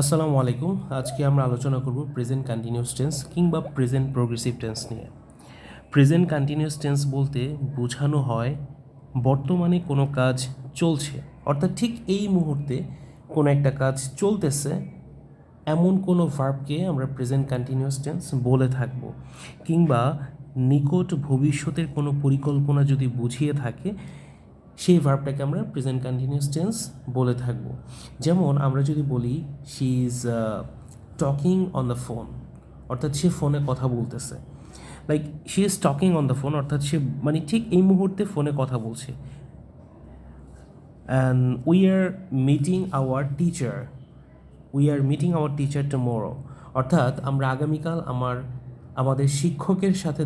আসসালামু আলাইকুম। আজকে আমরা আলোচনা করব প্রেজেন্ট কন্টিনিউয়াস টেন্স কিংবা প্রেজেন্ট প্রোগ্রেসিভ টেন্স নিয়ে। প্রেজেন্ট কন্টিনিউয়াস টেন্স বলতে বোঝানো হয় বর্তমানে কোনো কাজ চলছে, অর্থাৎ ঠিক এই মুহূর্তে কোনো একটা কাজ চলতেছে, এমন কোনো ভার্বকে আমরা প্রেজেন্ট কন্টিনিউয়াস টেন্স বলে থাকব। কিংবা নিকট ভবিষ্যতের কোনো পরিকল্পনা যদি বুঝিয়ে থাকে, সেই ভার্বটাকে আমরা প্রেজেন্ট কন্টিনিউয়াস টেন্স বলে থাকবো। যেমন আমরা যদি বলি she is talking on the phone, অর্থাৎ সে ফোনে কথা বলতেছে। Like she is talking on the phone, অর্থাৎ সে মানে ঠিক এই মুহূর্তে ফোনে কথা বলছে। And we are meeting our teacher tomorrow, অর্থাৎ আমরা আগামীকাল আমাদের শিক্ষকের সাথে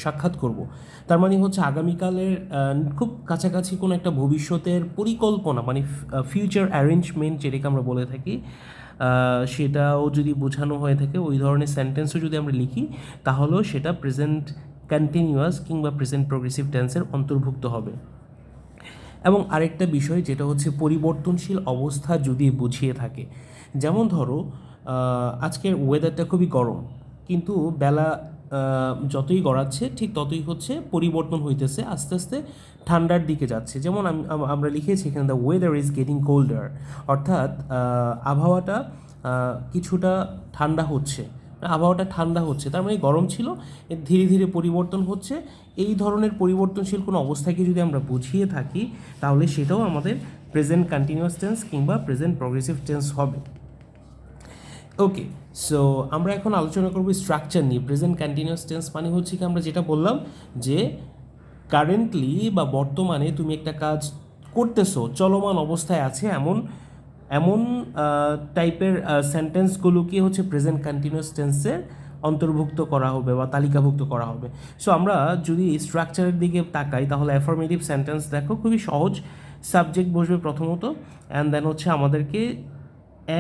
সাক্ষাৎ করব। তার মানে হচ্ছে আগামীকালের খুব কাছাকাছি কোনো একটা ভবিষ্যতের পরিকল্পনা, মানে ফিউচার অ্যারেঞ্জমেন্ট যেটাকে আমরা বলে থাকি, সেটাও যদি বোঝানো হয়ে থাকে, ওই ধরনের সেন্টেন্সও যদি আমরা লিখি, তাহলেও সেটা প্রেজেন্ট কন্টিনিউয়াস কিংবা প্রেজেন্ট প্রোগ্রেসিভ টেন্সের অন্তর্ভুক্ত হবে। এবং আরেকটা বিষয় যেটা হচ্ছে পরিবর্তনশীল অবস্থা যদি বুঝিয়ে থাকে, যেমন ধরো আজকের ওয়েদারটা খুবই গরম, কিন্তু বেলা যতই গড়াচ্ছে ঠিক ততই হচ্ছে পরিবর্তন হইতেছে, আস্তে আস্তে ঠান্ডার দিকে যাচ্ছে। যেমন আমরা লিখেছি এখানে the weather is getting colder, অর্থাৎ আবহাওয়াটা কিছুটা আবহাওয়াটা ঠান্ডা হচ্ছে, তার মানে গরম ছিল, ধীরে ধীরে পরিবর্তন হচ্ছে। এই ধরনের পরিবর্তনশীল কোনো অবস্থাকে যদি আমরা বুঝিয়ে থাকি, তাহলে সেটাও আমাদের প্রেজেন্ট কন্টিনিউয়াস টেন্স কিংবা প্রেজেন্ট প্রোগ্রেসিভ টেন্স হবে। ওকে, সো আমরা এখন আলোচনা করব স্ট্রাকচার নিয়ে। প্রেজেন্ট কন্টিনিউয়াস টেন্স মানে হচ্ছে কি, আমরা যেটা বললাম যে কারেন্টলি বা বর্তমানে তুমি একটা কাজ করতেছো, চলমান অবস্থায় আছে, এমন এমন টাইপের সেন্টেন্সগুলোকে হচ্ছে প্রেজেন্ট কন্টিনিউয়াস টেন্সের অন্তর্ভুক্ত করা হবে বা তালিকাভুক্ত করা হবে। সো আমরা যদি স্ট্রাকচারের দিকে তাকাই, তাহলে অ্যাফার্মেটিভ সেন্টেন্স দেখো খুবই সহজ। সাবজেক্ট বসবে প্রথমত, অ্যান্ড দেন হচ্ছে আমাদেরকে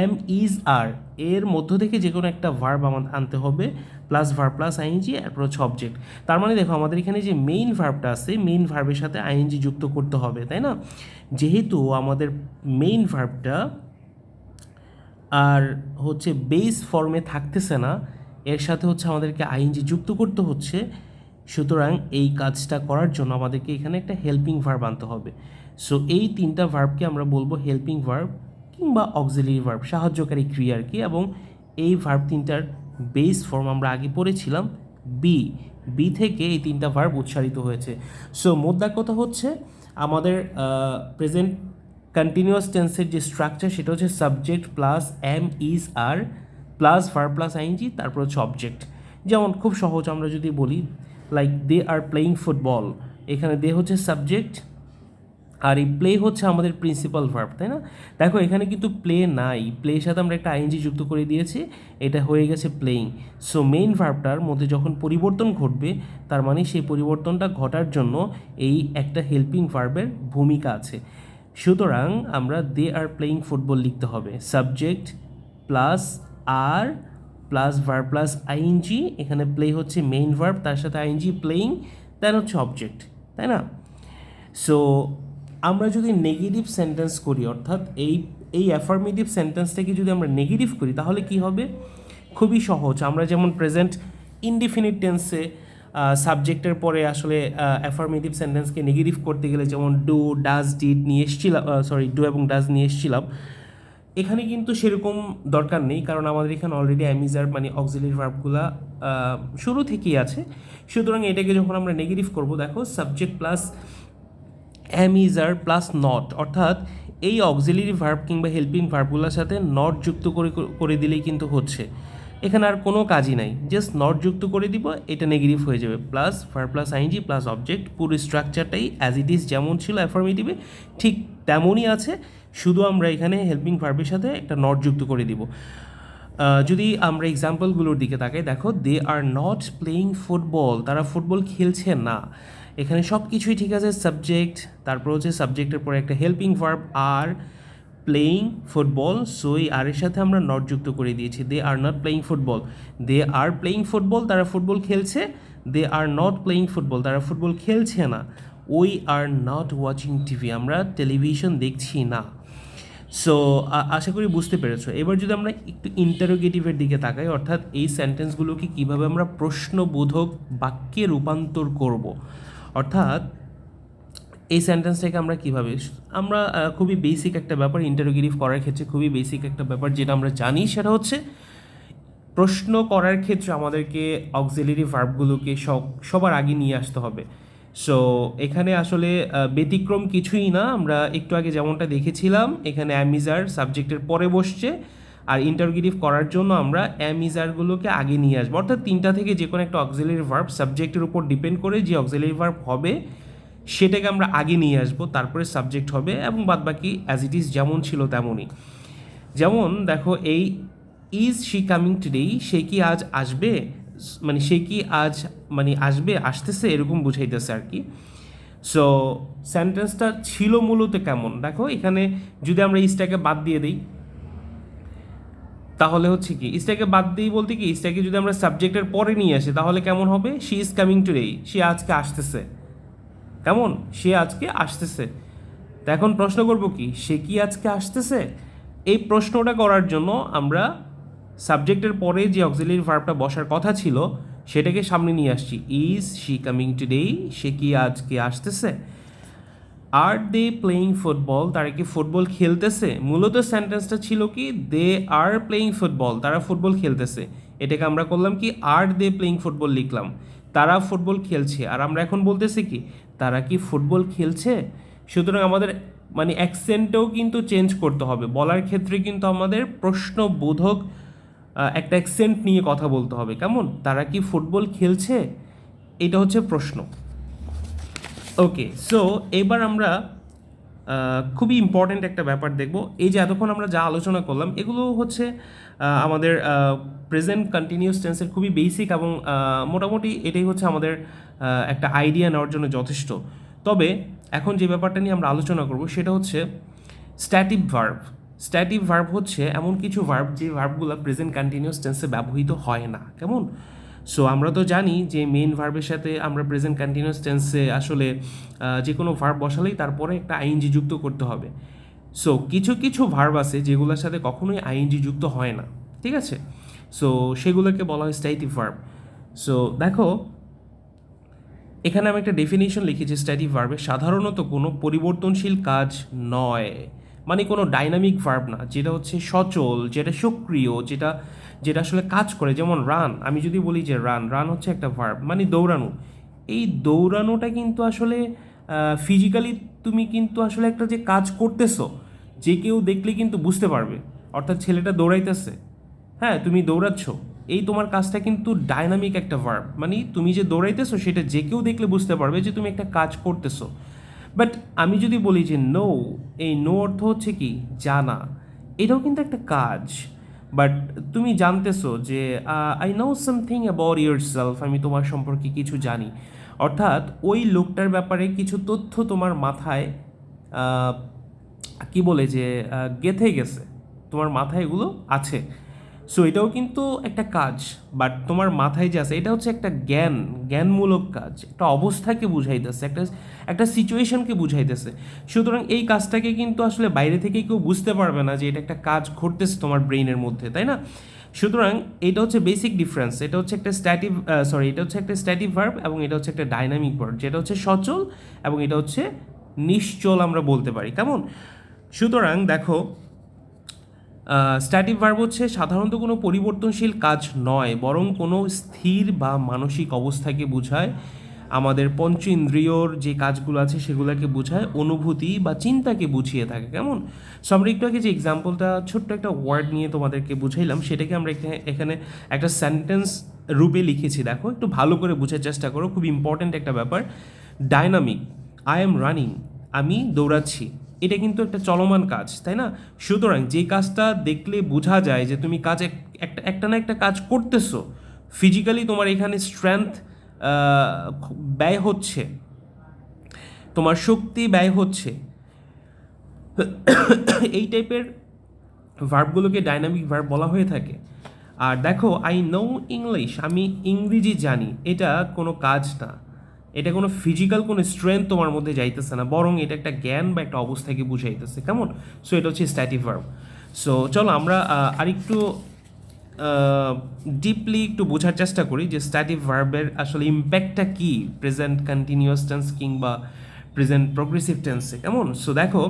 এম ইজ আর এর মধ্য থেকে যে কোনো একটা ভার্ব আমাদের আনতে হবে, প্লাস ভার্ব প্লাস আইএনজি, এরপর হচ্ছে অবজেক্ট। তার মানে দেখো আমাদের এখানে যে মেইন ভার্বটা আছে, মেইন ভার্বের সাথে আইএনজি যুক্ত করতে হবে, তাই না? যেহেতু আমাদের মেইন ভার্বটা আর হচ্ছে বেস ফর্মে থাকতেছে না, এর সাথে হচ্ছে আমাদেরকে আইএনজি যুক্ত করতে হচ্ছে। সুতরাং এই কাজটা করার জন্য আমাদেরকে এখানে একটা হেল্পিং ভার্ব আনতে হবে। সো এই তিনটা ভার্বকে আমরা বলবো হেল্পিং ভার্ব কিংবা অক্সিলারি ভার্ব, সাহায্যকারী ক্রিয়া আর কি। এবং এই ভার্ব তিনটার বেস ফর্ম আমরা আগে পড়েছিলাম বি থেকে এই তিনটা ভার্ব উচ্চারিত হয়েছে। সো মোদ্দা কথা হচ্ছে আমাদের প্রেজেন্ট কন্টিনিউয়াস টেন্সের যে স্ট্রাকচার, সেটা হচ্ছে subject plus am is are plus verb plus ING, তারপর হচ্ছে অবজেক্ট। যেমন খুব সহজ আমরা যদি বলি like they are playing football, এখানে দে হচ্ছে সাবজেক্ট আর এই প্লে হচ্ছে আমাদের প্রিন্সিপাল ভার্ব, তাই না? দেখো এখানে কিন্তু প্লে নাই, প্লের সাথে আমরা একটা আইএনজি যুক্ত করে দিয়েছি, এটা হয়ে গেছে প্লেয়িং। সো মেইন ভার্বটার মধ্যে যখন পরিবর্তন ঘটবে, তার মানে সেই পরিবর্তনটা ঘটার জন্য এই একটা হেল্পিং ভার্বের ভূমিকা আছে। সুতরাং আমরা দে আর প্লেয়িং ফুটবল লিখতে হবে, সাবজেক্ট প্লাস আর প্লাস ভার্ব প্লাস আইএনজি, এখানে প্লে হচ্ছে মেইন ভার্ব, তার সাথে আইএনজি প্লেয়িং, দেন হচ্ছে অবজেক্ট, তাই না? সো আমরা যদি নেগেটিভ সেন্টেন্স করি, অর্থাৎ এই অ্যাফার্মেটিভ সেন্টেন্সটাকে যদি আমরা নেগেটিভ করি, তাহলে কি হবে? খুবই সহজ। আমরা যেমন প্রেজেন্ট ইনডিফিনিট টেন্সে সাবজেক্টের পরে আসলে অ্যাফার্মেটিভ সেন্টেন্সকে নেগেটিভ করতে গেলে যেমন ডু ডাজ ডিড নিয়ে এসেছিলাম, ডু এবং ডাজ নিয়ে এসেছিলাম, এখানে কিন্তু সেরকম দরকার নেই, কারণ আমাদের এখানে অলরেডি অ্যামিজার মানে অক্সিলারি ভার্বগুলা শুরু থেকেই আছে। সুতরাং এটাকে যখন আমরা নেগেটিভ করব, দেখো subject plus am is are plus not, অর্থাৎ এই অক্সিলারি ভার্ব কিংবা হেল্পিং ভার্বগুলোর সাথে নট যুক্ত করে দিলেই কিন্তু হচ্ছে, এখানে আর কোনো কাজই নাই, জাস্ট নট যুক্ত করে দিব, এটা নেগেটিভ হয়ে যাবে, plus verb plus ING plus object. পুরো স্ট্রাকচারটাই অ্যাজ ইট ইজ যেমন ছিল অ্যাফার্মেটিভে ঠিক তেমনই আছে, শুধু আমরা এখানে হেল্পিং ভার্বের সাথে একটা নট যুক্ত করে দিব। যদি আমরা এক্সাম্পলগুলোর দিকে তাকাই, দেখো দে আর নট প্লেয়িং ফুটবল, তারা ফুটবল খেলছে না, এখানে সব কিছুই ঠিক আছে, সাবজেক্ট, তারপর হচ্ছে সাবজেক্টের পরে একটা হেল্পিং ভার্ব আর প্লেয়িং ফুটবল, সো এই আর এর সাথে আমরা নট যুক্ত করে দিয়েছি, they are not playing football. They are playing football, তারা ফুটবল খেলছে, they are not playing football, তারা ফুটবল খেলছে না। We are not watching TV, আমরা টেলিভিশন দেখছি না। সো আশা করি বুঝতে পেরেছো। এবার যদি আমরা একটু ইন্টারোগেটিভের দিকে তাকাই, অর্থাৎ এই সেন্টেন্সগুলোকে কীভাবে আমরা প্রশ্নবোধক বাক্যে রূপান্তর করব, অর্থাৎ এই সেন্টেন্সটাকে আমরা কীভাবে আমরা খুবই বেসিক একটা ব্যাপার ইন্টারোগেটিভ করার ক্ষেত্রে, খুবই বেসিক একটা ব্যাপার যেটা আমরা জানি, সেটা হচ্ছে প্রশ্ন করার ক্ষেত্রে আমাদেরকে অক্সিলারি ভার্বগুলোকে সবার আগে নিয়ে আসতে হবে। সো এখানে আসলে ব্যতিক্রম কিছুই না, আমরা একটু আগে যেমনটা দেখেছিলাম, এখানে অ্যামিজার সাবজেক্টের পরে বসছে, আর ইন্টারোগেটিভ করার জন্য আমরা অ্যামিজারগুলোকে আগে নিয়ে আসবো, অর্থাৎ তিনটা থেকে যে কোনো একটা অক্সিলারি ভার্ব সাবজেক্টের উপর ডিপেন্ড করে যে অক্সিলারি ভার্ব হবে সেটাকে আমরা আগে নিয়ে আসবো, তারপরে সাবজেক্ট হবে, এবং বাদবাকি অ্যাজ ইট ইজ যেমন ছিল তেমনই। যেমন দেখো, এই ইজ শি কামিং টুডেই, সে কি আজ আসবে, মানে সে কি আজ মানে আসবে, আসতেছে, এরকম বুঝাইতেছে আর কি। সো সেন্টেন্সটা ছিল মূলত কেমন, দেখো এখানে যদি আমরা ইজটাকে বাদ দিয়ে দিই তাহলে হচ্ছে কি, ইজটাকে বাদ দিই বলতে কি, ইজটাকে যদি আমরা সাবজেক্টের পরে নিয়ে আসি তাহলে কেমন হবে, শি ইজ কামিং টুডেই, সে আজকে আসতেছে, কেমন, সে আজকে আসতেছে। তো এখন প্রশ্ন করব কি, সে কি আজকে আসতেছে, এই প্রশ্নটা করার জন্য আমরা সাবজেক্টের পরে যে অক্সিলারি ভার্বটা বসার কথা ছিল সেটাকে সামনে নিয়ে আসছি, ইজ শি কামিং টুডেই, সে কি আজকে আসতেছে। আর দে প্লেয়িং ফুটবল, তারা কি ফুটবল খেলতেছে, মূলত সেন্টেন্সটা ছিল কি, দে আর প্লেয়িং ফুটবল, তারা ফুটবল খেলতেছে, এটাকে আমরা করলাম কি, আর দে প্লেয়িং ফুটবল লিখলাম, তারা ফুটবল খেলছে, আর আমরা এখন বলতেছি কি, তারা কি ফুটবল খেলছে। সুতরাং আমাদের মানে অ্যাকসেন্টও কিন্তু চেঞ্জ করতে হবে, বলার ক্ষেত্রে কিন্তু আমাদের প্রশ্নবোধক একটা অ্যাকসেন্ট নিয়ে কথা বলতে হবে, কেমন, তারা কি ফুটবল খেলছে, এটা হচ্ছে প্রশ্ন। ওকে, সো এবার আমরা খুবই ইম্পর্ট্যান্ট একটা ব্যাপার দেখব। এই যে এতক্ষণ আমরা যা আলোচনা করলাম এগুলো হচ্ছে আমাদের প্রেজেন্ট কন্টিনিউয়াস টেন্সের খুবই বেসিক, এবং মোটামুটি এটাই হচ্ছে আমাদের একটা আইডিয়া নেওয়ার জন্য যথেষ্ট। তবে এখন যে ব্যাপারটা নিয়ে আমরা আলোচনা করব সেটা হচ্ছে স্ট্যাটিক ভার্ব। স্ট্যাটিক ভার্ব হচ্ছে এমন কিছু ভার্ব যে ভার্বগুলো প্রেজেন্ট কন্টিনিউয়াস টেন্সে ব্যবহৃত হয় না, কেমন। সো আমরা তো জানি যে মেইন ভার্বের সাথে আমরা প্রেজেন্ট কন্টিনিউয়াস টেন্সে আসলে যে কোনো ভার্ব বসালেই তারপরে একটা আইএনজি যুক্ত করতে হবে। সো কিছু কিছু ভার্ব আছে যেগুলোর সাথে কখনোই আইএনজি যুক্ত হয় না, ঠিক আছে। সো সেগুলোকে বলা হয় স্ট্যাটিক ভার্ব। সো দেখো, এখানে আমি একটা ডেফিনেশন লিখেছি স্ট্যাটিক ভার্বের, সাধারণত কোনো পরিবর্তনশীল কাজ নয়, মানে কোনো ডাইনামিক ভার্ব না, যেটা হচ্ছে সচল, যেটা সক্রিয়, যেটা যেটা আসলে কাজ করে। যেমন রান, আমি যদি বলি যে রান, রান হচ্ছে একটা ভার্ব, মানে দৌড়ানো। এই দৌড়ানোটা কিন্তু আসলে ফিজিক্যালি তুমি কিন্তু আসলে একটা যে কাজ করতেছো, যে কেউ দেখলে কিন্তু বুঝতে পারবে, অর্থাৎ ছেলেটা দৌড়াইতেছে, হ্যাঁ তুমি দৌড়াচ্ছ, এই তোমার কাজটা কিন্তু ডাইনামিক একটা ভার্ব, মানে তুমি যে দৌড়াইতেছো সেটা যে কেউ দেখলে বুঝতে পারবে যে তুমি একটা কাজ করতেছো। বাট আমি যদি বলি যে নো, এই নো অর্থ হচ্ছে কি, জানা, এটাও কিন্তু একটা কাজ। বাট তুমি জানতেছো যে I know something about your self, আমি তোমার সম্পর্কে কিছু জানি, অর্থাৎ ওই লোকটার ব্যাপারে কিছু তথ্য তোমার মাথায় কি বলে যে গেঁথে গেছে, তোমার মাথায় এগুলো আছে। সো এটাও কিন্তু একটা কাজ, বাট তোমার মাথায় যে আছে এটা হচ্ছে একটা জ্ঞানমূলক কাজ, একটা অবস্থাকে বুঝাইতেছে, একটা একটা সিচুয়েশনকে বুঝাইতেছে। সুতরাং এই কাজটাকে কিন্তু আসলে বাইরে থেকে কেউ বুঝতে পারবে না যে এটা একটা কাজ ঘটতেছে তোমার ব্রেইনের মধ্যে, তাই না। সুতরাং এটা হচ্ছে বেসিক ডিফারেন্স, এটা হচ্ছে একটা এটা হচ্ছে একটা স্ট্যাটিক ভার্ব, এবং এটা হচ্ছে একটা ডাইনামিক ভার্ব, যেটা হচ্ছে সচল এবং এটা হচ্ছে নিশ্চল আমরা বলতে পারি, কেমন। সুতরাং দেখো, স্ট্যাটিক ভার্ব হচ্ছে সাধারণত কোনো পরিবর্তনশীল কাজ নয়, বরং কোনো স্থির বা মানসিক অবস্থাকে বোঝায়, আমাদের পঞ্চ ইন্দ্রিয়র যে কাজগুলো আছে সেগুলোকে বোঝায়, অনুভূতি বা চিন্তাকে বুঝিয়ে থাকে, কেমন। সো আমরা একটু আগে যে এক্সাম্পলটা ছোট্ট একটা ওয়ার্ড নিয়ে তোমাদেরকে বুঝাইলাম সেটাকে আমরা এখানে একটা সেন্টেন্স রূপে লিখেছি, দেখো একটু ভালো করে বোঝার চেষ্টা করো, খুব ইম্পর্ট্যান্ট একটা ব্যাপার। ডাইনামিক, আই এম রানিং, আমি দৌড়াচ্ছি, এটা কিন্তু একটা চলমান কাজ, তাই না। সুতরাং যে কাজটা দেখলে বোঝা যায় যে তুমি কাজ একটা না একটা কাজ করতেছো, ফিজিক্যালি তোমার এখানে স্ট্রেংথ ব্যয় হচ্ছে, তোমার শক্তি ব্যয় হচ্ছে, এই টাইপের ভার্বগুলোকে ডাইনামিক ভার্ব বলা হয়ে থাকে। আর দেখো, আই নো ইংলিশ, আমি ইংরেজি জানি, এটা কোনো কাজ না, এটা কোনো ফিজিক্যাল কোনো স্ট্রেংথ তোমার মধ্যে যাইতেছে না, বরং এটা একটা জ্ঞান বা একটা অবস্থাকে বুঝাইতেছে, কেমন? সো এটা হচ্ছে স্ট্যাটিক ভার্ব। সো চলো আমরা আরেকটু ডিপলি একটু বোঝার চেষ্টা করি যে স্ট্যাটিক ভার্বের আসলে ইম্প্যাক্টটা কী প্রেজেন্ট কন্টিনিউয়াস টেন্স কিংবা প্রেজেন্ট প্রোগ্রেসিভ টেন্সে, কেমন? সো দেখো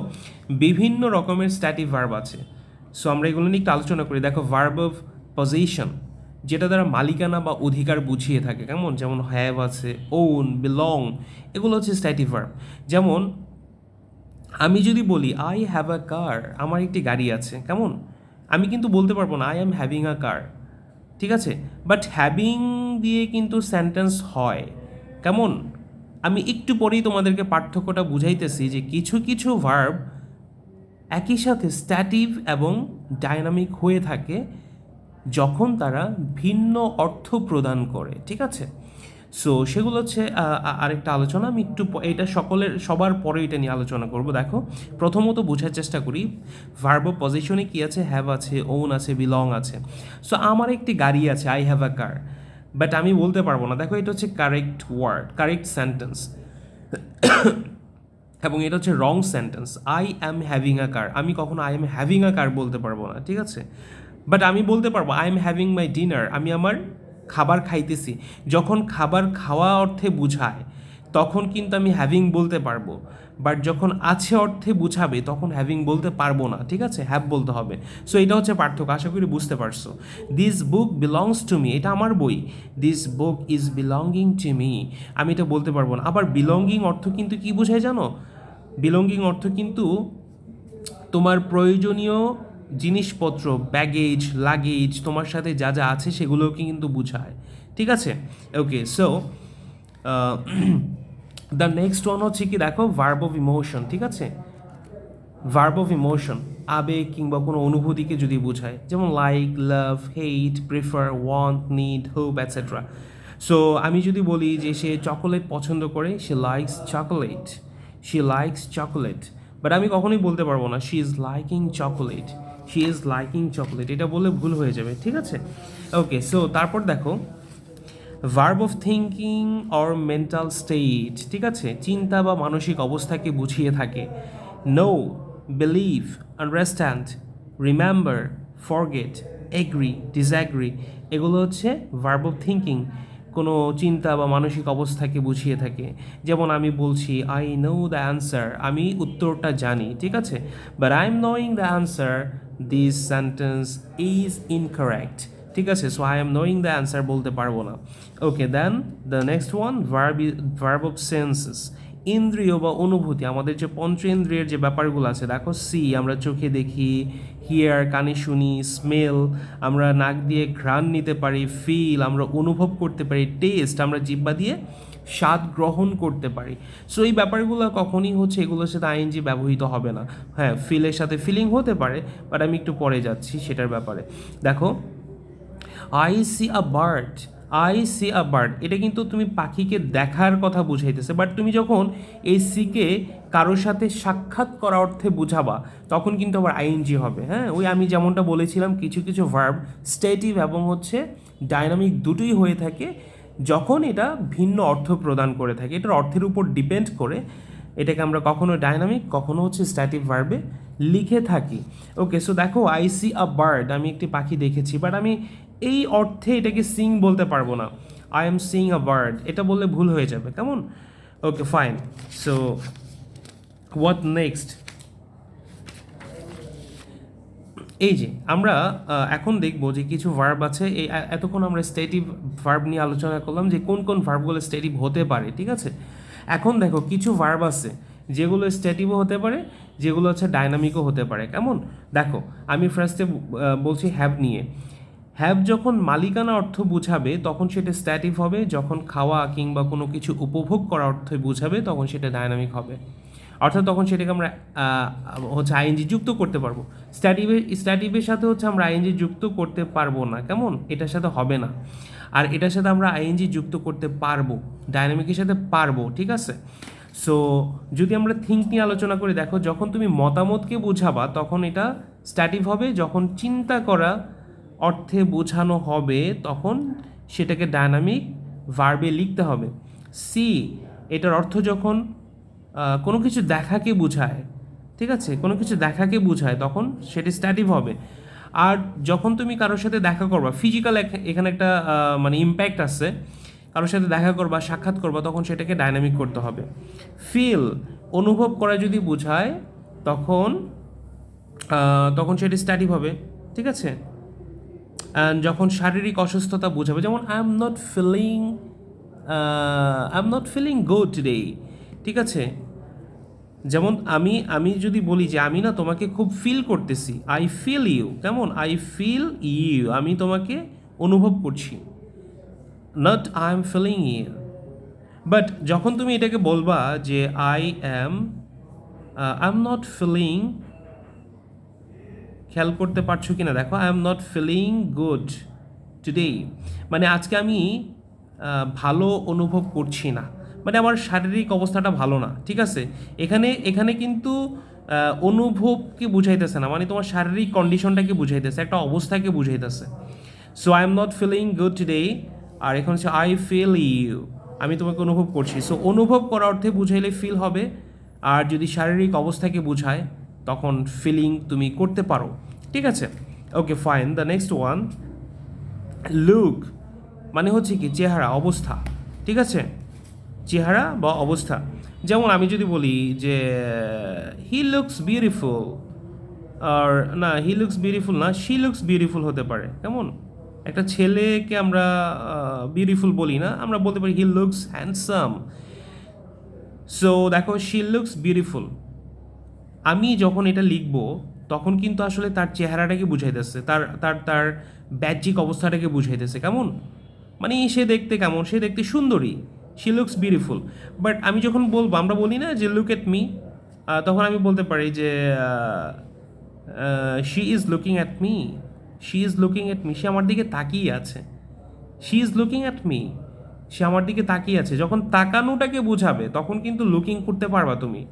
বিভিন্ন রকমের স্ট্যাটিক ভার্ব আছে। সো আমরা এগুলো নিয়ে একটু আলোচনা করি। দেখো ভার্ব অফ পজিশন, যেটা দ্বারা মালিকানা বা অধিকার বুঝিয়ে থাকে, কেমন? যেমন হ্যাভ আছে, ওন, বিলং, এগুলো হচ্ছে স্ট্যাটিক ভার্ব। যেমন আমি যদি বলি আই হ্যাভ আ কার, আমার একটি গাড়ি আছে, কেমন? আমি কিন্তু বলতে পারবো না আই অ্যাম হ্যাভিং আ কার, ঠিক আছে? বাট হ্যাভিং দিয়ে কিন্তু সেন্টেন্স হয়, কেমন? আমি একটু পরেই তোমাদেরকে পার্থক্যটা বুঝাইতেছি যে কিছু কিছু ভার্ব একই সাথে স্ট্যাটিভ এবং ডাইনামিক হয়ে থাকে যখন তারা ভিন্ন অর্থ প্রদান করে, ঠিক আছে? সো সেগুলো হচ্ছে আরেকটা আলোচনা। আমি একটু এটা সবার পরে এটা নিয়ে আলোচনা করব। দেখো প্রথমত বোঝার চেষ্টা করি ভার্ব পজিশনে কী আছে, হ্যাভ আছে, ওন আছে, বিলং আছে। সো আমার একটি গাড়ি আছে, I have a car, but আমি বলতে পারবো না। দেখো এটা হচ্ছে কারেক্ট ওয়ার্ড, কারেক্ট সেন্টেন্স, এবং এটা হচ্ছে wrong sentence. I am having a car, আমি কখনো আই অ্যাম হ্যাভিং আ কার বলতে পারবো না, ঠিক আছে? বাট আমি বলতে পারবো I am having my dinner, আমি আমার খাবার খাইতেছি। যখন খাবার খাওয়া অর্থে বুঝায় তখন কিন্তু আমি হ্যাভিং বলতে পারবো, বাট যখন আছে অর্থে বুঝাবে তখন হ্যাভিং বলতে পারবো না, ঠিক আছে? হ্যাভ বলতে হবে। সো এটা হচ্ছে পার্থক্য, আশা করি বুঝতে পারছো। This book belongs to me, এটা আমার বই। This book is belonging to me, আমি এটা বলতে পারবো না। আবার বিলঙ্গিং অর্থ কিন্তু কি বোঝায় জানো? বিলঙ্গিং অর্থ কিন্তু তোমার প্রয়োজনীয় জিনিসপত্র, ব্যাগেজ, লাগেজ, তোমার সাথে যা যা আছে সেগুলোকে কিন্তু বোঝায়, ঠিক আছে? ওকে, সো দ্য নেক্সট ওয়ান হচ্ছে কি, দেখো ভার্ব অফ ইমোশন, ঠিক আছে? ভার্ব অফ ইমোশন আবেগ কিংবা কোনো অনুভূতিকে যদি বোঝায়, যেমন like, love, hate, prefer, want, need, hope, etcetera. So আমি যদি বলি যে সে চকোলেট পছন্দ করে, সে likes chocolate, she likes chocolate, but আমি কখনোই বলতে পারবো না she is liking chocolate, she is liking chocolate, এটা বললে ভুল হয়ে যাবে, ঠিক আছে? ওকে, সো তারপর দেখো verb of thinking or mental state, ঠিক আছে? চিন্তা বা মানসিক অবস্থাকে বুঝিয়ে থাকে। Know, believe, understand, remember, forget, agree, disagree, এগুলো হচ্ছে ভার্ব অফ থিঙ্কিং, কোনো চিন্তা বা মানসিক অবস্থাকে বুঝিয়ে থাকে। যেমন আমি বলছি আই নো দ্য অ্যান্সার, আমি উত্তরটা জানি, ঠিক আছে? But I am knowing the answer, this sentence is incorrect, ঠিক আছে? So I am knowing the answer বলতে পারবো না। Okay, then the next one verb of senses, ইন্দ্রিয় বা অনুভূতি, আমাদের যে পঞ্চেন্দ্রিয়ের যে ব্যাপারগুলো আছে, দেখো সি, আমরা চোখে দেখি, হিয়ার, কানে শুনি, স্মেল, আমরা নাক দিয়ে ঘ্রাণ নিতে পারি, ফিল, আমরা অনুভব করতে পারি, টেস্ট, আমরা জিহ্বা দিয়ে স্বাদ গ্রহণ করতে পারি। সো এই ব্যাপারগুলো কখনই হচ্ছে এগুলোর সাথে আইএনজি ব্যবহৃত হবে না। হ্যাঁ, ফিলের সাথে ফিলিং হতে পারে, বাট আমি একটু পরে যাচ্ছি সেটার ব্যাপারে। দেখো I C a bird, I C a bird, এটা কিন্তু তুমি পাখিকে দেখার কথা বুঝাইতেছে, বাট তুমি যখন এই সিকে কারোর সাথে সাক্ষাৎ করা অর্থে বুঝাবা তখন কিন্তু আবার আইএনজি হবে। হ্যাঁ, ওই আমি যেমনটা বলেছিলাম কিছু কিছু ভার্ব স্টেটিভ এবং হচ্ছে ডাইনামিক দুটোই হয়ে থাকে যখন এটা ভিন্ন অর্থ প্রদান করে থাকে, এটার অর্থের উপর ডিপেন্ড করে এটাকে আমরা কখনো ডাইনামিক কখনো হচ্ছে স্ট্যাটিক ভার্বে লিখে থাকি। ওকে, সো দেখো আই সি আ বার্ড, আমি একটি পাখি দেখেছি, বাট আমি এই অর্থে এটাকে সিং বলতে পারবো না। I am Singh a bird, এটা বললে ভুল হয়ে যাবে, কেমন? ওকে, ফাইন। সো হোয়াট নেক্সট, এই যে আমরা এখন দেখব যে কিছু ভার্ব আছে। এই এতক্ষণ আমরা স্টেটিভ ভার্ব নিয়ে আলোচনা করলাম যে কোন কোন ভার্বগুলো স্টেটিভ হতে পারে, ঠিক আছে? এখন দেখো কিছু ভার্ব আছে যেগুলো স্টেটিভও হতে পারে, যেগুলো হচ্ছে ডাইনামিকও হতে পারে, কেমন? দেখো আমি ফার্স্টে বলছি হ্যাভ নিয়ে। হ্যাভ যখন মালিকানা অর্থ বুঝাবে তখন সেটা স্ট্যাটিভ হবে, যখন খাওয়া কিংবা কোনো কিছু উপভোগ করা অর্থে বুঝাবে তখন সেটা ডাইনামিক হবে। অর্থাৎ তখন সেটাকে আমরা হচ্ছে আইএনজি যুক্ত করতে পারবো। স্ট্যাটিভের সাথে হচ্ছে আমরা আইএনজি যুক্ত করতে পারবো না, কেমন? এটার সাথে হবে না। আর এটার সাথে আমরা আইএনজি যুক্ত করতে পারবো, ডাইনামিকের সাথে পারবো, ঠিক আছে? সো যদি আমরা থিঙ্ক নিয়ে আলোচনা করি, দেখো যখন তুমি মতামতকে বোঝাবা তখন এটা স্ট্যাটিভ হবে, যখন চিন্তা করা অর্থে বোঝানো হবে তখন সেটাকে ডাইনামিক ভার্বে লিখতে হবে। সি, এটার অর্থ যখন কোনো কিছু দেখাকে বোঝায়, ঠিক আছে, কোনো কিছু দেখাকে বোঝায় তখন সেটি স্ট্যাটিভ হবে। আর যখন তুমি কারোর সাথে দেখা করবা, ফিজিক্যাল এখানে একটা মানে ইম্প্যাক্ট আছে, কারোর সাথে দেখা করবা, সাক্ষাৎ করবা, তখন সেটাকে ডাইনামিক করতে হবে। ফিল, অনুভব করা যদি বোঝায় তখন তখন সেটি স্ট্যাটিভ হবে, ঠিক আছে। অ্যান্ড যখন শারীরিক অসুস্থতা বোঝাবে, যেমন I am not feeling good today, ঠিক আছে। যেমন আমি আমি যদি বলি যে আমি না তোমাকে খুব ফিল করতেছি, আই ফিল ইউ, কেমন, আই ফিল ইউ, আমি তোমাকে অনুভব করছি, not I am feeling you. But যখন তুমি এটাকে বলবা যে আই এম নট ফিলিং, খেয়াল করতে পারছো কিনা দেখো, I am not feeling good today, মানে আজকে আমি ভালো অনুভব করছি না, মানে আমার শারীরিক অবস্থাটা ভালো না, ঠিক আছে। এখানে এখানে কিন্তু অনুভবকে বুঝাইতেছে না, মানে তোমার শারীরিক কন্ডিশনটাকে বুঝাইতেছে, একটা অবস্থাকে বুঝাইতেছে। So I am not feeling good today, আর এখন হচ্ছে আই ফিল ইউ, আমি তোমাকে অনুভব করছি। সো অনুভব করার অর্থে বুঝাইলে ফিল হবে, আর যদি শারীরিক অবস্থাকে বোঝায় তখন ফিলিং তুমি করতে পারো, ঠিক আছে। Okay fine, the next one, look, মানে হচ্ছে কি চেহারা, অবস্থা, ঠিক আছে, চেহারা বা অবস্থা। যেমন আমি যদি বলি যে হি লুকস বিউটিফুল, আর না, হি লুকস বিউটিফুল না, শি লুকস বিউটিফুল হতে পারে, কেমন, একটা ছেলেকে আমরা বিউটিফুল বলি না, আমরা বলতে পারি হি লুকস হ্যান্ডসাম। সো দেখো, শি লুকস বিউটিফুল, আমি যখন এটা লিখব তখন কিন্তু আসলে তার চেহারাটাকে বুঝাইতেছে, তার তার তার বাহ্যিক অবস্থাটাকে বুঝাইতেছে, কেমন, মানে সে দেখতে কেমন, সে দেখতে সুন্দরী, শি লুকস বিউটিফুল। বাট আমি যখন বলবো, আমরা বলি না যে লুক এট মি, তখন আমি বলতে পারি যে she is looking at me, she is looking at me, সে আমার দিকে তাকিয়ে আছে, she is looking at me, সে আমার দিকে তাকিয়ে আছে। যখন তাকানোটাকে বোঝাবে তখন কিন্তু লুকিং করতে পারবা তুমি।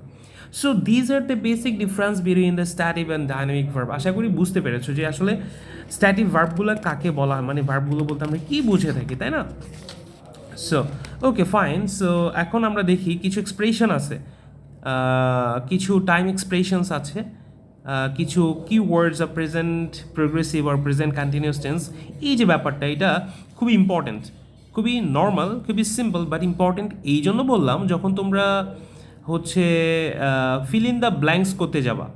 So these are the basic difference between the stative and dynamic verb. আশা করি বুঝতে পেরেছো যে আসলে স্ট্যাটিভ ভার্বগুলো কাকে বলা হয়, মানে ভার্বগুলো বলতে আমরা কী বুঝে থাকি, তাই না। সো ওকে ফাইন, সো এখন আমরা দেখি কিছু এক্সপ্রেশন আছে, কিছু টাইম এক্সপ্রেশনস আছে, কিছু কিওয়ার্ডস আর প্রেজেন্ট প্রোগ্রেসিভ আর প্রেজেন্ট কন্টিনিউয়াস টেন্স। এই যে ব্যাপারটা, এটা খুবই ইম্পর্ট্যান্ট, খুবই নর্মাল, খুবই সিম্পল, বাট ইম্পর্ট্যান্ট এই জন্য বললাম, যখন তোমরা হচ্ছে ফিল ইন দ্য ব্ল্যাঙ্কস করতে যাবা,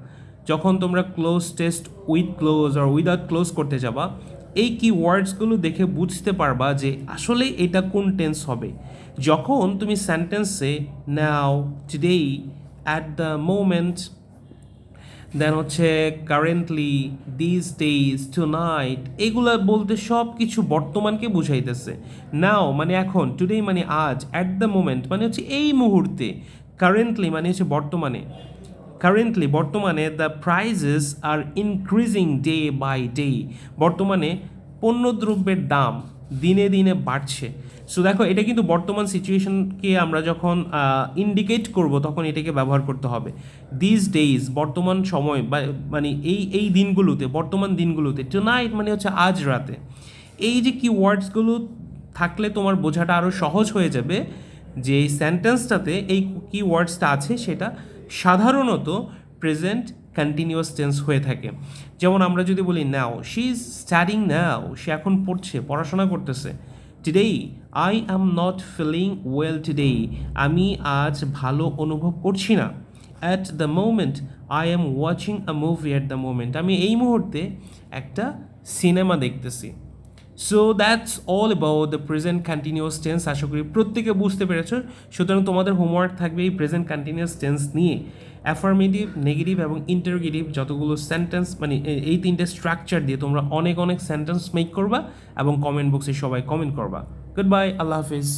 যখন তোমরা ক্লোজ টেস্ট উইথ ক্লোজ আর উইদাউট ক্লোজ করতে যাবা, এই কিওয়ার্ডসগুলো দেখে বুঝতে পারবা যে আসলে এটা কোন টেন্স হবে। যখন তুমি সেন্টেন্সে নাও, টুডে, অ্যাট দ্য মোমেন্ট, দেন হচ্ছে কারেন্টলি, দিস ডেজ, টুনাইট, এগুলো বলতে সব কিছু বর্তমানকে বুঝাইতেছে। নাও মানে এখন, টুডে মানে আজ, অ্যাট দ্য মোমেন্ট মানে হচ্ছে এই মুহূর্তে, কারেন্টলি মানে হচ্ছে বর্তমানে, কারেন্টলি বর্তমানে, the prices are increasing day by day, বর্তমানে পণ্যদ্রব্যের দাম দিনে দিনে বাড়ছে। সো দেখো, এটা কিন্তু বর্তমান সিচুয়েশনকে আমরা যখন ইন্ডিকেট করব তখন এটাকে ব্যবহার করতে হবে। দিস ডেইজ বর্তমান সময়, বা মানে এই দিনগুলোতে, বর্তমান দিনগুলোতে, টুনাইট মানে হচ্ছে আজ রাতে। এই যে কি ওয়ার্ডসগুলো থাকলে তোমার বোঝাটা আরও সহজ হয়ে যাবে যে এই সেন্টেন্সটাতে এই কি ওয়ার্ডসটা আছে সেটা সাধারণত প্রেজেন্ট কন্টিনিউয়াস টেন্স হয়ে থাকে। যেমন আমরা যদি বলি now, she is studying now, সে এখন পড়ছে, পড়াশোনা করতেছে। Today, I am not feeling well today, আমি আজ ভালো অনুভব করছি না। At the moment, I am watching a movie at the moment, আমি এই মুহূর্তে একটা সিনেমা দেখতেছি। So that's all about the present continuous tense. আশা করি প্রত্যেকে বুঝতে পেরেছো। সুতরাং তোমাদের হোমওয়ার্ক থাকবে এই প্রেজেন্ট কন্টিনিউয়াস টেন্স নিয়ে অ্যাফার্মেটিভ, নেগেটিভ এবং ইন্টারোগেটিভ যতগুলো সেন্টেন্স, মানে এই তিনটে স্ট্রাকচার দিয়ে তোমরা অনেক অনেক সেন্টেন্স মেক করবা এবং কমেন্ট বক্সে সবাই কমেন্ট করবা। গুড বাই, আল্লাহ হাফিজ।